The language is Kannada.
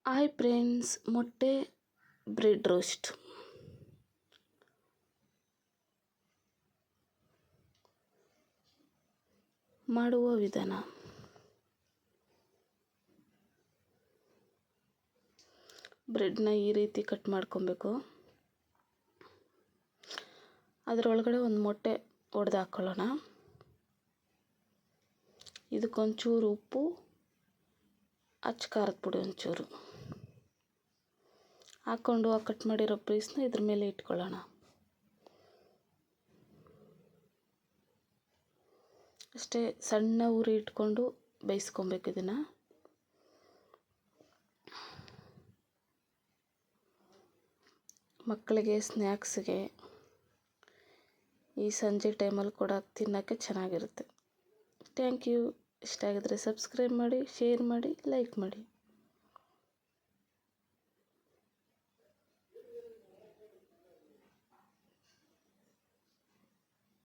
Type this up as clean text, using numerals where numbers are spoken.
ಹಾಯ್ ಫ್ರೆಂಡ್ಸ್, ಮೊಟ್ಟೆ ಬ್ರೆಡ್ ರೋಸ್ಟ್ ಮಾಡುವ ವಿಧಾನ. ಬ್ರೆಡ್ನ ಈ ರೀತಿ ಕಟ್ ಮಾಡ್ಕೊಬೇಕು. ಅದರೊಳಗಡೆ ಒಂದು ಮೊಟ್ಟೆ ಒಡೆದು ಹಾಕ್ಕೊಳ್ಳೋಣ. ಇದಕ್ಕೊಂಚೂರು ಉಪ್ಪು, ಅಚ್ಚ ಖಾರದ ಪುಡಿ ಒಂಚೂರು ಹಾಕ್ಕೊಂಡು ಆ ಕಟ್ ಮಾಡಿರೋ ಪೀಸ್ನ ಇದ್ರ ಮೇಲೆ ಇಟ್ಕೊಳ್ಳೋಣ. ಅಷ್ಟೇ, ಸಣ್ಣ ಉರಿ ಇಟ್ಕೊಂಡು ಬೇಯಿಸ್ಕೊಬೇಕು ಇದನ್ನು. ಮಕ್ಕಳಿಗೆ ಸ್ನ್ಯಾಕ್ಸ್ಗೆ ಈ ಸಂಜೆ ಟೈಮಲ್ಲಿ ಕೂಡ ತಿನ್ನೋಕ್ಕೆ ಚೆನ್ನಾಗಿರುತ್ತೆ. Thank you. ಇಷ್ಟ ಆಗಿದ್ರೆ ಸಬ್ಸ್ಕ್ರೈಬ್ ಮಾಡಿ, ಶೇರ್ ಮಾಡಿ, ಲೈಕ್ ಮಾಡಿ.